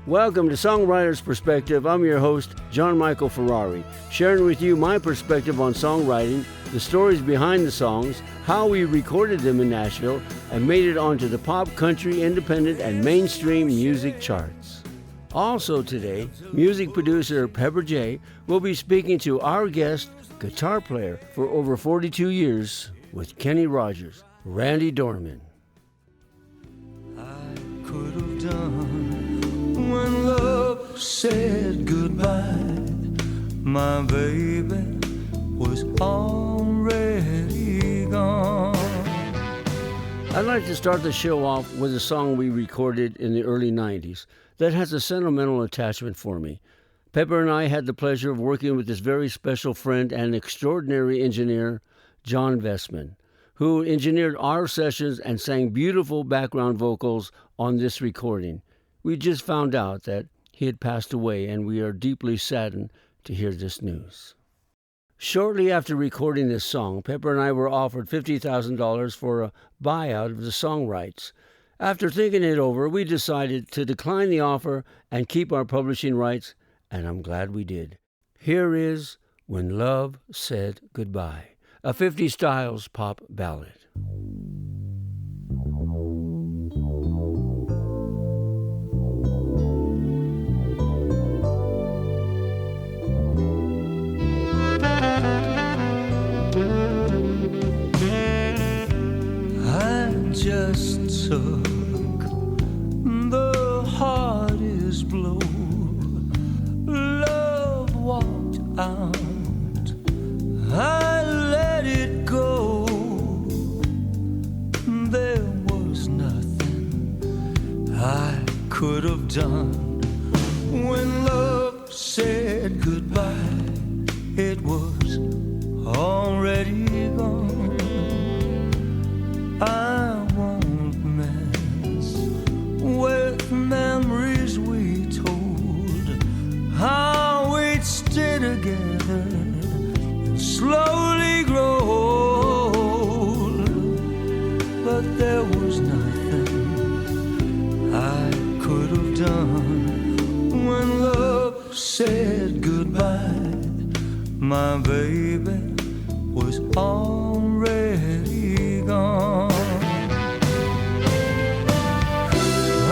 Welcome to Songwriter Perspective. I'm your host, John Michael Ferrari, sharing with you my perspective on songwriting, the stories behind the songs, how we recorded them in Nashville, and made it onto the pop, country, independent, and mainstream music charts. Also today, music producer Pepper J will be speaking to our guest, guitar player for over 42 years with Kenny Rogers, Randy Dorman. I could have done when love said goodbye. My baby was already gone. I'd like to start the show off with a song we recorded in the early 90s that has a sentimental attachment for me. Pepper and I had the pleasure of working with this very special friend and extraordinary engineer, John Vestman, who engineered our sessions and sang beautiful background vocals on this recording. We just found out that he had passed away, and we are deeply saddened to hear this news. Shortly after recording this song, Pepper and I were offered $50,000 for a buyout of the song rights. After thinking it over, we decided to decline the offer and keep our publishing rights, and I'm glad we did. Here is When Love Said Goodbye, a 50s Styles pop ballad. Just took the hardest blow. Love walked out, I let it go. There was nothing I could have done. When love said goodbye, it was already gone. I won't mess with memories we told, how we'd stay together and slowly grow old. But there was nothing I could have done when love said goodbye. My baby was already gone.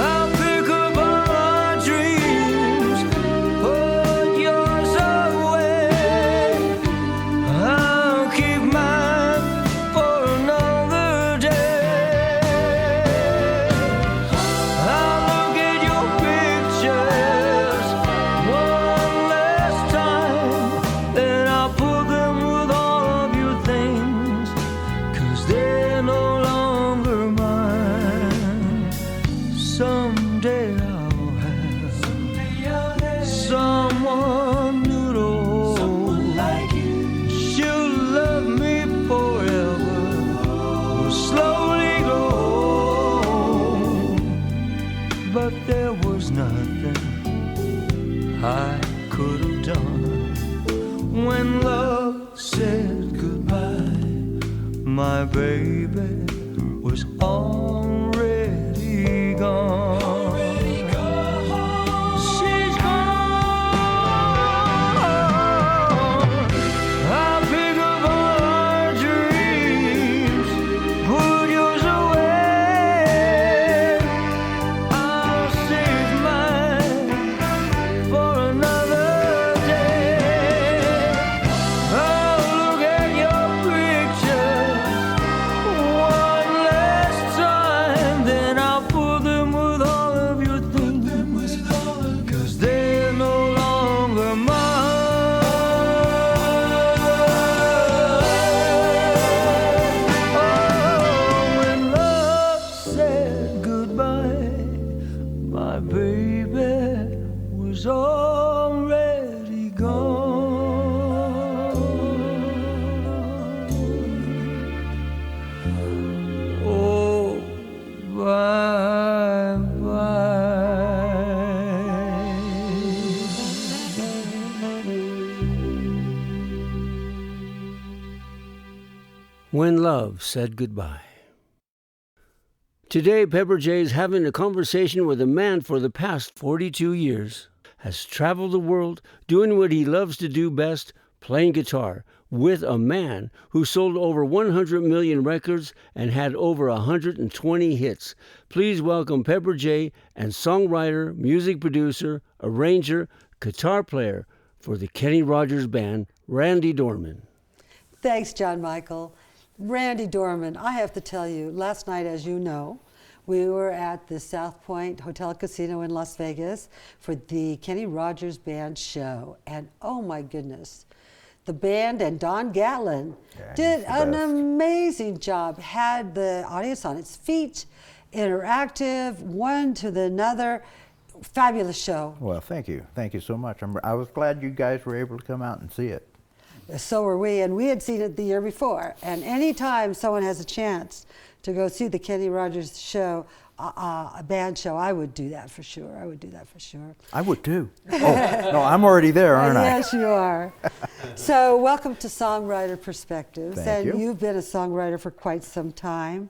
I'll pick up all our dreams, put yours away. I'll keep mine for another day. I'll look at your pictures one last time, then I'll put them with all of your things, 'cause they're no longer mine. Someday I'll have someone new to hold. She'll love me forever, will slowly grow old. But there was nothing I could have done when love said goodbye. My baby was already gone. She's gone. I'll pick up all our dreams, put yours away. I'll save mine for another day. I'll look at your pictures one last time, then I'll put them with all of your things, 'cause they're no longer mine. Oh, when love said goodbye, my baby was already gone. Oh, bye bye. When Love Said Goodbye. Today, Pepper J is having a conversation with a man for the past 42 years. Has traveled the world doing what he loves to do best, playing guitar, with a man who sold over 100 million records and had over 120 hits. Please welcome Pepper J and songwriter, music producer, arranger, guitar player for the Kenny Rogers Band, Randy Dorman. Thanks, John Michael. Randy Dorman, I have to tell you, last night, as you know, we were at the South Point Hotel Casino in Las Vegas for the Kenny Rogers Band show. And oh my goodness, the band and Don Gatlin did an amazing job, had the audience on its feet, interactive, one to the another. Fabulous show. Well, thank you. Thank you so much. I was glad you guys were able to come out and see it. So were we, and we had seen it the year before. And anytime someone has a chance to go see the Kenny Rogers show, a band show, I would do that for sure. I would do that for sure. I would too. Oh, no, I'm already there, aren't I? Yes, you are. So welcome to Songwriter Perspectives. Thank you. And you've been a songwriter for quite some time.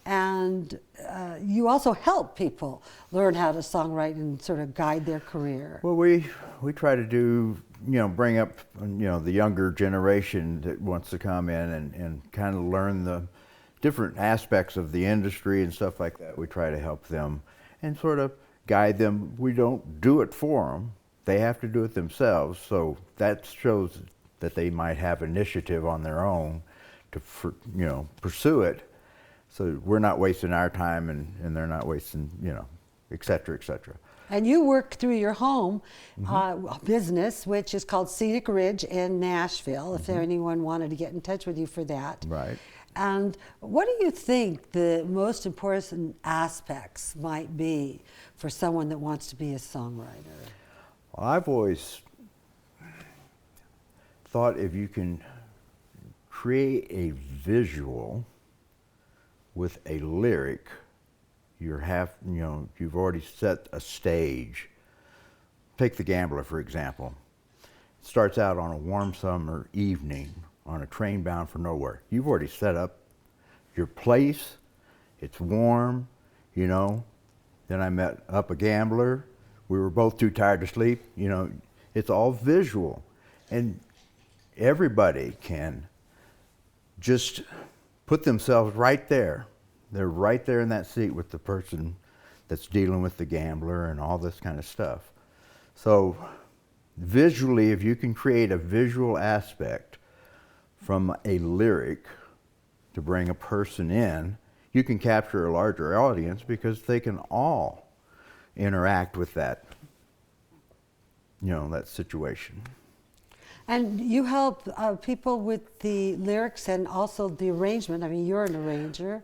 And you also help people learn how to songwrite and sort of guide their career. Well, we try to do, bring up, the younger generation that wants to come in and kind of learn the different aspects of the industry and stuff like that. We try to help them and sort of guide them. We don't do it for them. They have to do it themselves. So that shows that they might have initiative on their own to, pursue it. So we're not wasting our time and they're not wasting, et cetera, et cetera. And you work through your home business, which is called Scenic Ridge in Nashville, if anyone wanted to get in touch with you for that. Right. And what do you think the most important aspects might be for someone that wants to be a songwriter? Well, I've always thought if you can create a visual with a lyric, you've already set a stage. Take The Gambler, for example. It starts out on a warm summer evening on a train bound for nowhere. You've already set up your place. It's warm, Then I met up a gambler. We were both too tired to sleep. It's all visual. And everybody can just put themselves right there. They're right there in that seat with the person that's dealing with the gambler and all this kind of stuff. So visually, if you can create a visual aspect from a lyric to bring a person in, you can capture a larger audience because they can all interact with that, that situation. And you help people with the lyrics and also the arrangement. I mean, you're an arranger.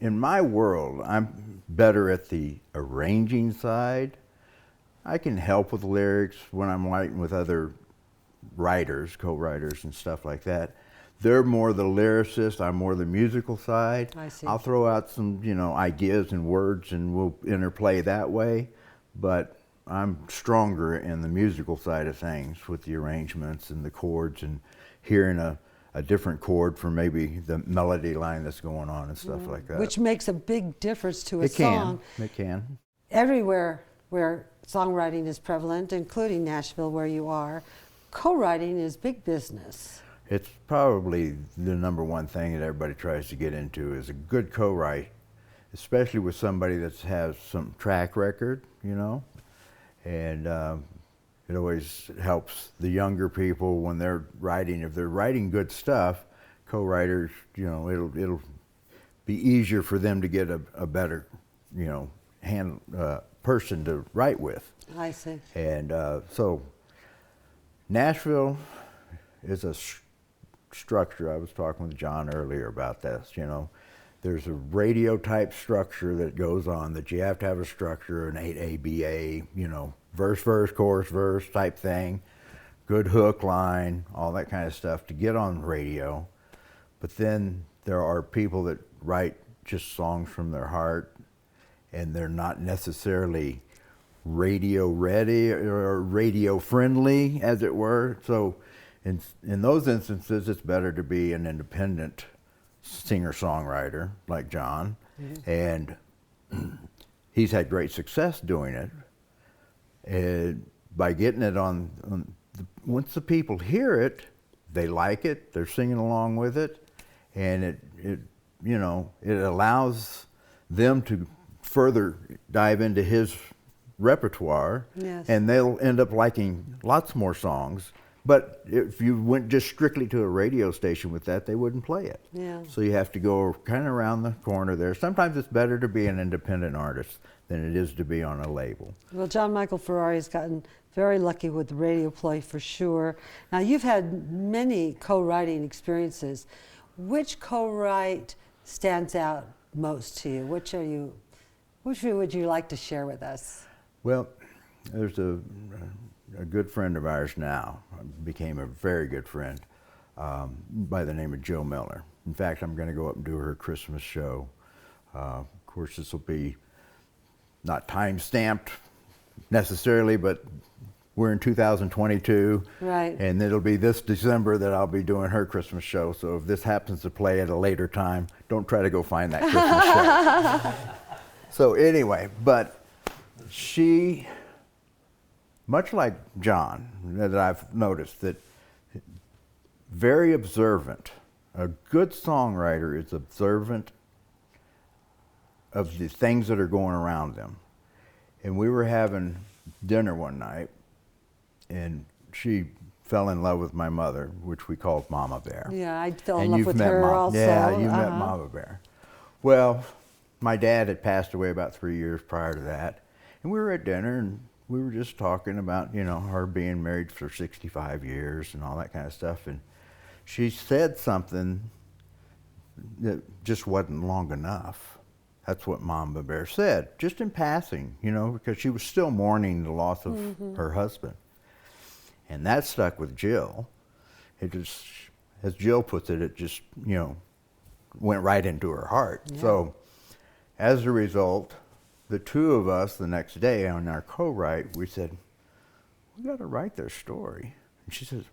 In my world, I'm better at the arranging side. I can help with lyrics when I'm writing with other writers, co-writers and stuff like that. They're more the lyricist, I'm more the musical side. I see. I'll throw out some, ideas and words and we'll interplay that way, but I'm stronger in the musical side of things with the arrangements and the chords and hearing a different chord for maybe the melody line that's going on and stuff like that. Which makes a big difference to a song. It can. Everywhere where songwriting is prevalent, including Nashville where you are, co-writing is big business. It's probably the number one thing that everybody tries to get into is a good co-write, especially with somebody that has some track record, and it always helps the younger people when they're writing. If they're writing good stuff, co-writers, it'll be easier for them to get a better, person to write with. I see. And so Nashville is a structure. I was talking with John earlier about this, There's a radio type structure that goes on that you have to have a structure, an 8ABA, verse, verse, chorus, verse type thing, good hook line, all that kind of stuff to get on radio. But then there are people that write just songs from their heart and they're not necessarily radio ready or radio friendly, as it were. So in those instances, it's better to be an independent singer-songwriter like John And he's had great success doing it. And by getting it once the people hear it, they like it, they're singing along with it, and it allows them to further dive into his repertoire, Yes. and they'll end up liking lots more songs. But if you went just strictly to a radio station with that, they wouldn't play it. Yeah. So you have to go kind of around the corner there. Sometimes it's better to be an independent artist than it is to be on a label. Well, John Michael Ferrari has gotten very lucky with the radio play for sure. Now, you've had many co-writing experiences. Which co-write stands out most to you? Which would you like to share with us? Well, there's a good friend of ours now, became a very good friend, by the name of Jill Miller. In fact, I'm going to go up and do her Christmas show. Of course, this will be not time-stamped necessarily, but we're in 2022. Right. And it'll be this December that I'll be doing her Christmas show. So if this happens to play at a later time, don't try to go find that Christmas show. So anyway, but she, much like John, that I've noticed, that very observant. A good songwriter is observant of the things that are going around them. And we were having dinner one night, and she fell in love with my mother, which we called Mama Bear. Yeah, I fell in And love you've with met her also. Yeah, you met Mama Bear. Well, my dad had passed away about 3 years prior to that, and we were at dinner, and we were just talking about, her being married for 65 years and all that kind of stuff, and she said something that just wasn't long enough. That's what Mama Bear said, just in passing, because she was still mourning the loss of her husband. And that stuck with Jill. It just, as Jill puts it just, went right into her heart. Yeah. So as a result, the two of us the next day on our co-write, we said, we got to write their story. And she says,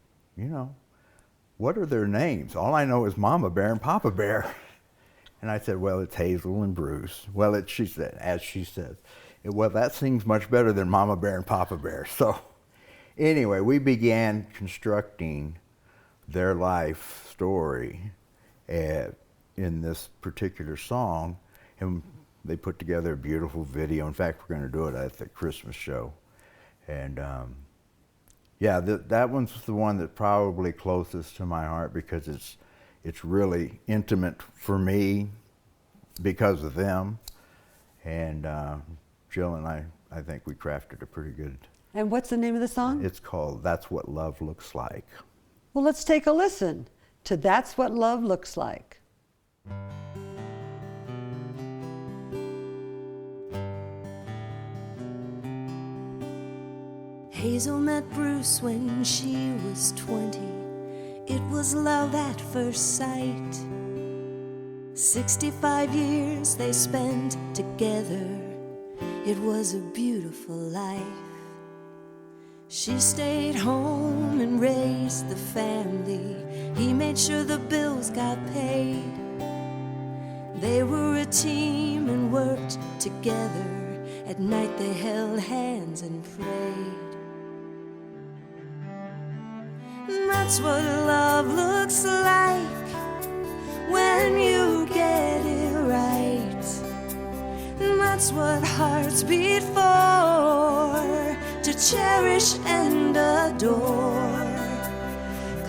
what are their names? All I know is Mama Bear and Papa Bear. And I said, well, it's Hazel and Bruce. Well, she said, well, that seems much better than Mama Bear and Papa Bear. So anyway, we began constructing their life story in this particular song, and they put together a beautiful video. In fact, we're going to do it at the Christmas show. And that one's the one that's probably closest to my heart, because it's really intimate for me because of them. And Jill and I think we crafted a pretty good. And what's the name of the song? It's called That's What Love Looks Like. Well, let's take a listen to That's What Love Looks Like. Hazel met Bruce when she was 20. It was love at first sight. 65 years they spent together. It was a beautiful life. She stayed home and raised the family. He made sure the bills got paid. They were a team and worked together. At night they held hands and prayed. That's what love looks like when you get it right. That's what hearts beat for, to cherish and adore.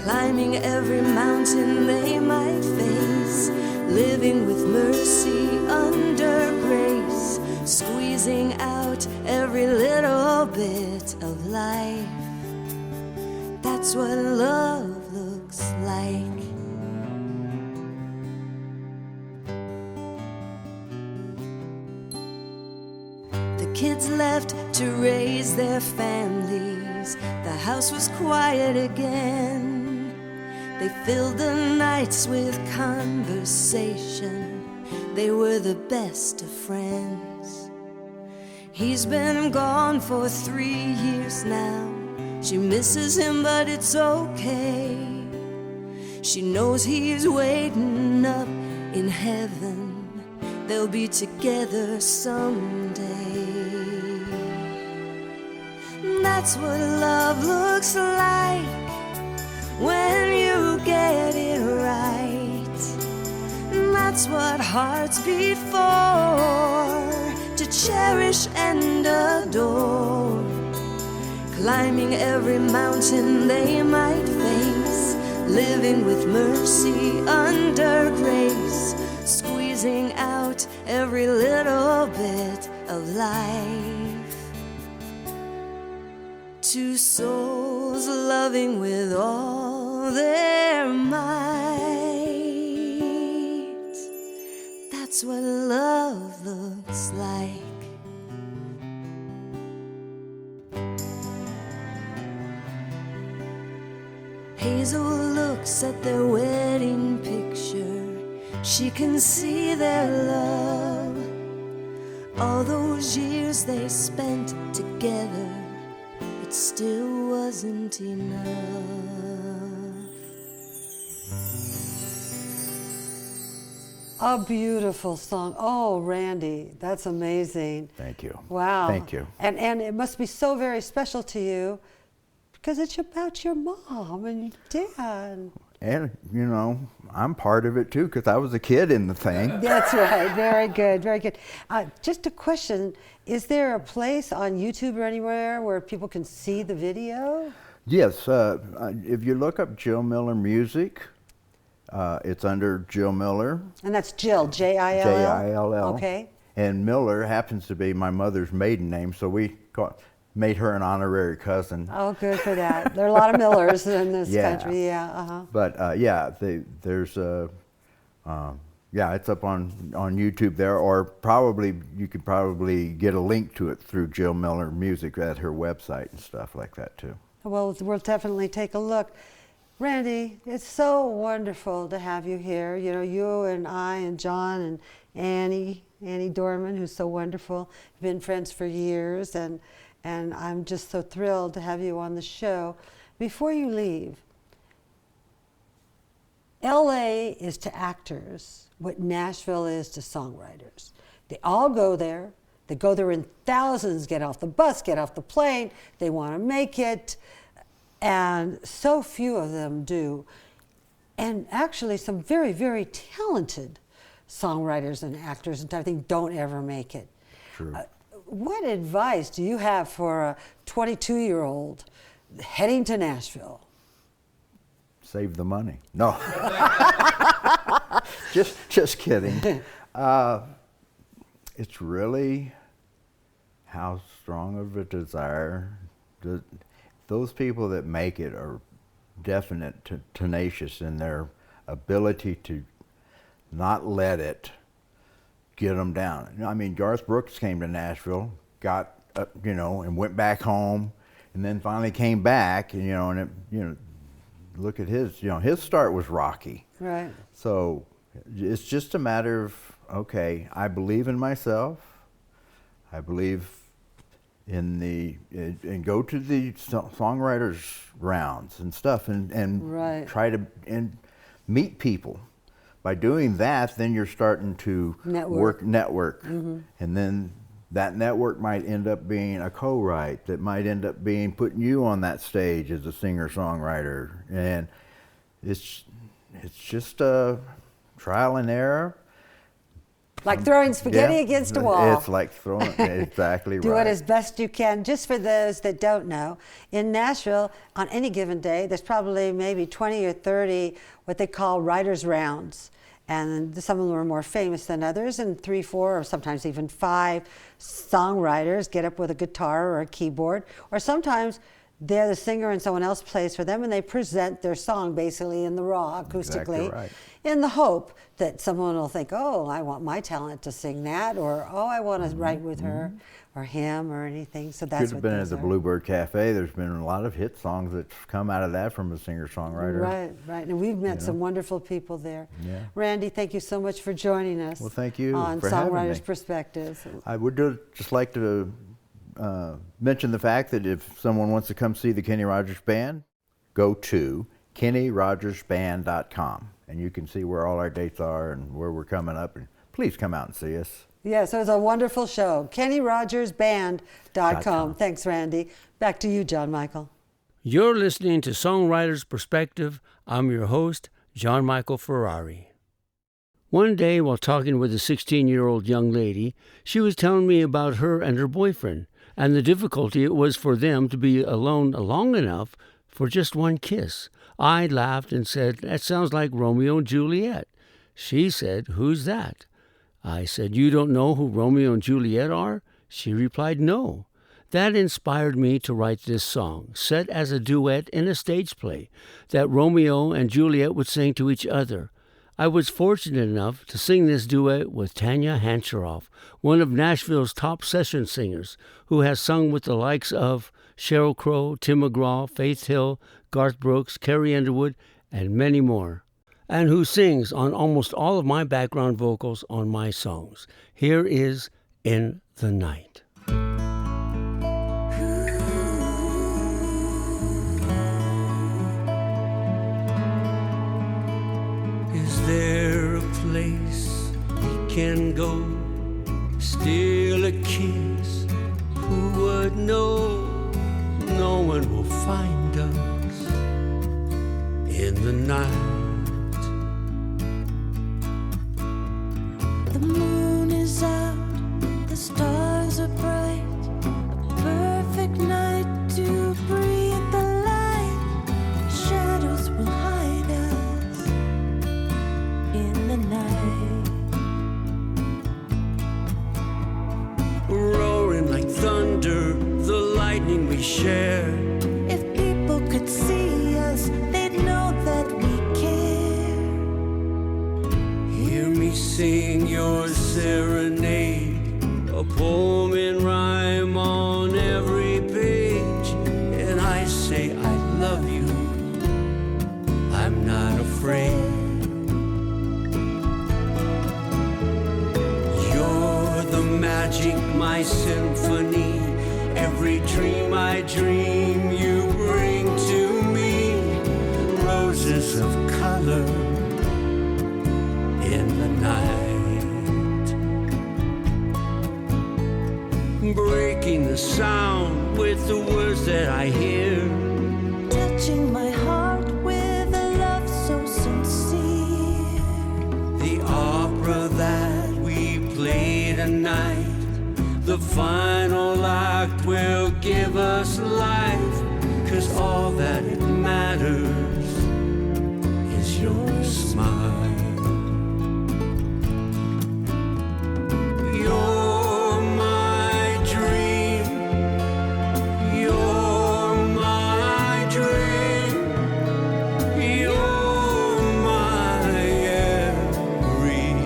Climbing every mountain they might face, living with mercy under grace, squeezing out every little bit of life. That's what love looks like. The kids left to raise their families. The house was quiet again. They filled the nights with conversation. They were the best of friends. He's been gone for 3 years now. She misses him, but it's okay. She knows he's waiting up in heaven, they'll be together someday. That's what love looks like when you get it right. That's what hearts beat for, to cherish and adore. Climbing every mountain they might face, living with mercy under grace, squeezing out every little bit of life. Two souls loving with all their might. That's what love looks like. Hazel looks at their wedding picture. She can see their love. All those years they spent together, it still wasn't enough. A beautiful song. Oh, Randy, that's amazing. Thank you. Wow. Thank you. And it must be so very special to you because it's about your mom and your dad. And, you know, I'm part of it too because I was a kid in the thing. That's right. Very good. Very good. Just a question. Is there a place on YouTube or anywhere where people can see the video? Yes. If you look up Jill Miller Music, it's under Jill Miller. And that's Jill, Jill. Jill. Okay. And Miller happens to be my mother's maiden name, so we made her an honorary cousin. Oh, good for that. There are a lot of Millers in this Yeah. country. Yeah. Uh-huh. But there's it's up on YouTube there, or probably you could probably get a link to it through Jill Miller Music at her website and stuff like that too. Well, we'll definitely take a look. Randy, it's so wonderful to have you here. You know, you and I and John and Annie Dorman, who's so wonderful, have been friends for years, and I'm just so thrilled to have you on the show. Before you leave, LA is to actors what Nashville is to songwriters. They all go there. They go there in thousands, get off the bus, get off the plane. They want to make it. And so few of them do. And actually some very, very talented songwriters and actors and everything don't ever make it. True. What advice do you have for a 22-year-old heading to Nashville? Save the money. No. just kidding. It's really how strong of a desire. Those people that make it are definite, tenacious in their ability to not let it get them down. I mean, Garth Brooks came to Nashville, got and went back home, and then finally came back, and look at his, his start was rocky. Right. So it's just a matter of, okay, I believe in myself. I believe and go to the songwriters rounds and stuff and right. try to meet people. By doing that, then you're starting to network. Mm-hmm. And then that network might end up being a co-write that might end up being putting you on that stage as a singer-songwriter. And it's just a trial and error. Like throwing spaghetti against a wall. It's like throwing, exactly right. Do it as best you can. Just for those that don't know, in Nashville, on any given day, there's probably maybe 20 or 30 what they call writers' rounds. And some of them are more famous than others, and 3, 4, or sometimes even 5 songwriters get up with a guitar or a keyboard, or sometimes they're the singer and someone else plays for them, and they present their song basically in the raw, acoustically, exactly right. In the hope that someone will think, oh, I want my talent to sing that, or oh, I want to write with her or him or anything. So that's could have been at the Bluebird Cafe. There's been a lot of hit songs that's come out of that from a singer-songwriter. Right, right. And we've met some wonderful people there. Yeah. Randy, thank you so much for joining us. Well, thank you on for having me. Songwriters Perspectives. I would just like to mention the fact that if someone wants to come see the Kenny Rogers Band, go to kennyrogersband.com, and you can see where all our dates are and where we're coming up. And please come out and see us. Yes, it was a wonderful show. KennyRogersBand.com. .com. Thanks, Randy. Back to you, John Michael. You're listening to Songwriter's Perspective. I'm your host, John Michael Ferrari. One day, while talking with a 16-year-old young lady, she was telling me about her and her boyfriend, and the difficulty it was for them to be alone long enough for just one kiss. I laughed and said, "That sounds like Romeo and Juliet." She said, "Who's that?" I said, "You don't know who Romeo and Juliet are?" She replied, "No." That inspired me to write this song, set as a duet in a stage play, that Romeo and Juliet would sing to each other. I was fortunate enough to sing this duet with Tanya Hancheroff, one of Nashville's top session singers, who has sung with the likes of Sheryl Crow, Tim McGraw, Faith Hill, Garth Brooks, Carrie Underwood, and many more, and who sings on almost all of my background vocals on my songs. Here is In the Night. Is there a place we can go, steal a kiss? Who would know? No one will find us in the night. The moon is out, the stars are bright, a perfect night to breathe the light. Shadows will hide us in the night. Roaring like thunder, the lightning we share. If people could see us, they'd know that we care. Hear me sing your serenade, a poem in rhyme on every page. And I say I love you, I'm not afraid. You're the magic, my symphony. Every dream I dream, you bring to me. Roses of color in the night, breaking the sound with the words that I hear, Touching my heart with a love so sincere. the opera that we play tonight. The final act will give us life, 'cause all that it matters is your smile. You're my dream, you're my dream, you're my everything.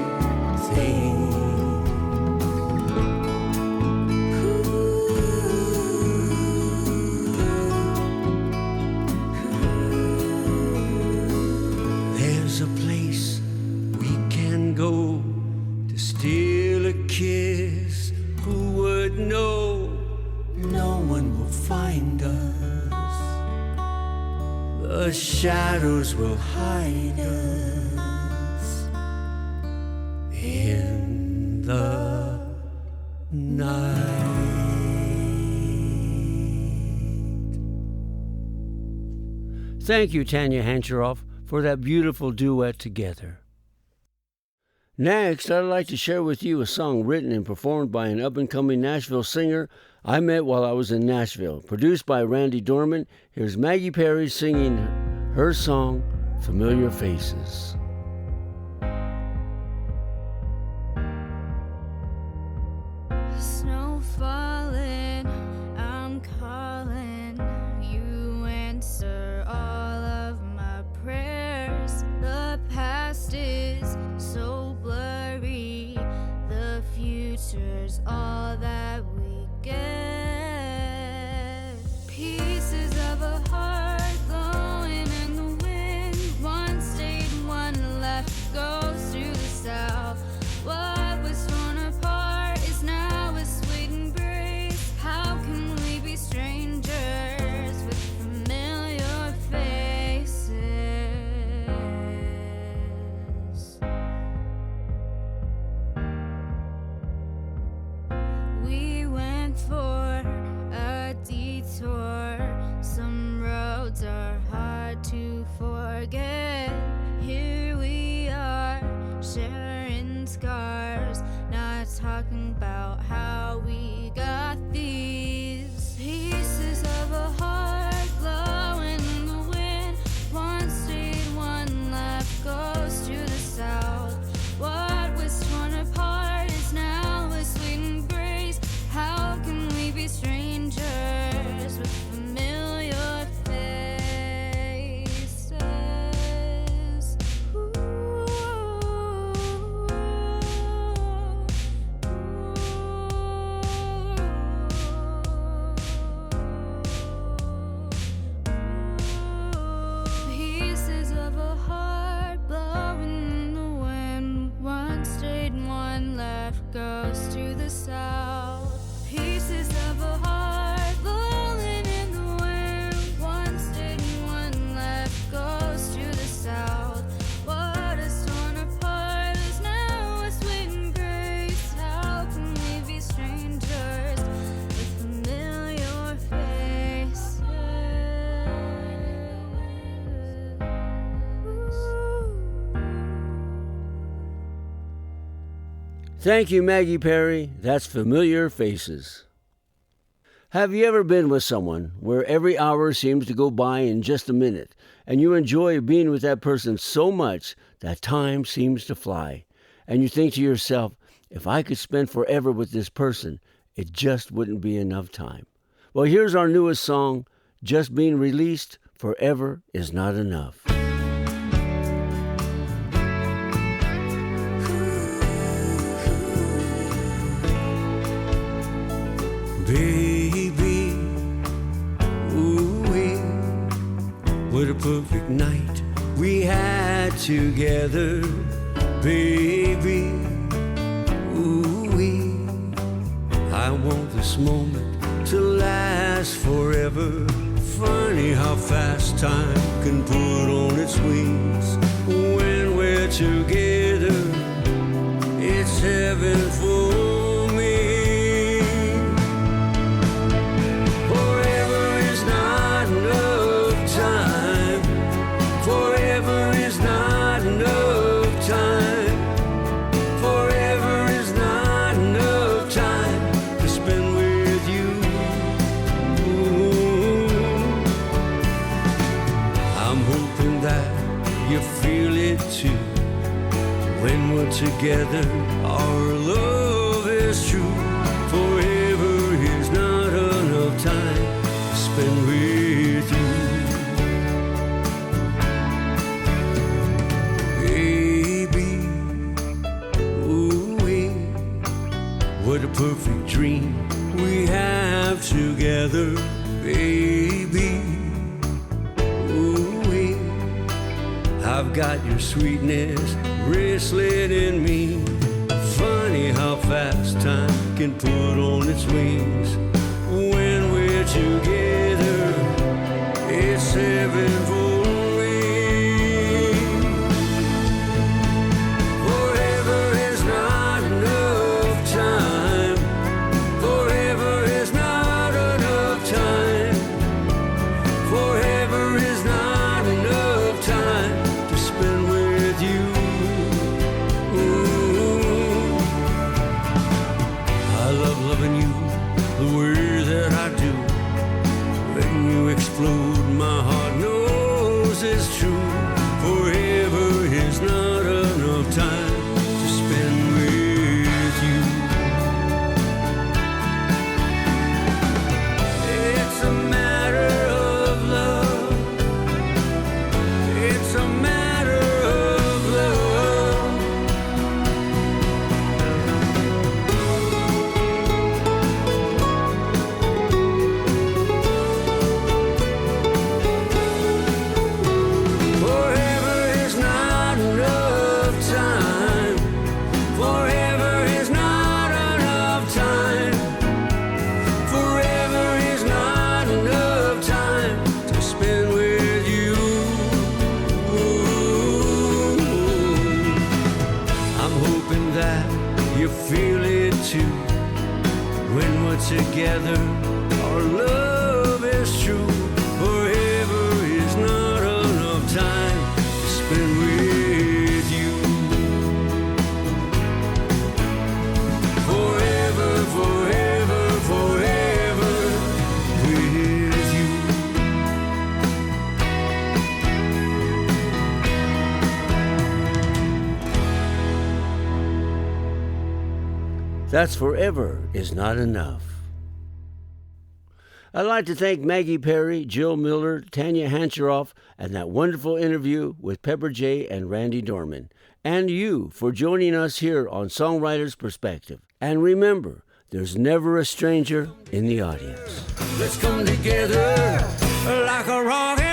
There's a place we can go to steal a kiss. Who would know? No one will find us. The shadows will hide us in the night. Thank you, Tanya Hancheroff, for that beautiful duet together. Next, I'd like to share with you a song written and performed by an up-and-coming Nashville singer I met while I was in Nashville. Produced by Randy Dorman, here's Maggie Perry singing her song, Familiar Faces. Snow falling, I'm calling. You answer all of my prayers. The past is so blurry, the future's all that we get. Pieces of a heart blowing in the wind, one stayed, one Thank you, Maggie Perry. That's Familiar Faces. Have you ever been with someone where every hour seems to go by in just a minute, and you enjoy being with that person so much that time seems to fly, and you think to yourself, if I could spend forever with this person, it just wouldn't be enough time? Well, here's our newest song, just being released, Forever Is Not Enough. Baby, ooh-wee, what a perfect night we had together. Baby, ooh-wee, I want this moment to last forever. Funny how fast time can put on its wings. When we're together, it's heaven for me. Forever is not enough time. Forever is not enough time. Forever is not enough time to spend with you. I'm hoping that you feel it too. When we're together, our love is true. Forever is not enough time to spend with you. Baby, ooh-wee, what a perfect dream we have together. Baby, ooh-wee, I've got your sweetness wristlet in me. Funny how fast time can put on its wings. When we're together, it's heaven for me. Forever is not enough time. Forever is not enough time. Forever is not enough time to spend with you. Ooh, I love loving you the way that I do. When you explode, my heart knows it's true. Forever is not enough time to spend with you. It's a matter of love. It's a matter of love. Forever is not enough time. Forever is not enough time. Forever is not enough time to spend with you. I'm hoping that you feel it too. When we're together, our love is true. Forever is not enough time to spend with you. Forever, forever, forever with you. That's Forever Is Not Enough. I'd like to thank Maggie Perry, Jill Miller, Tanya Hancheroff, and that wonderful interview with Pepper J. and Randy Dorman. And you for joining us here on Songwriter's Perspective. And remember, there's never a stranger in the audience. Let's come together like a rocket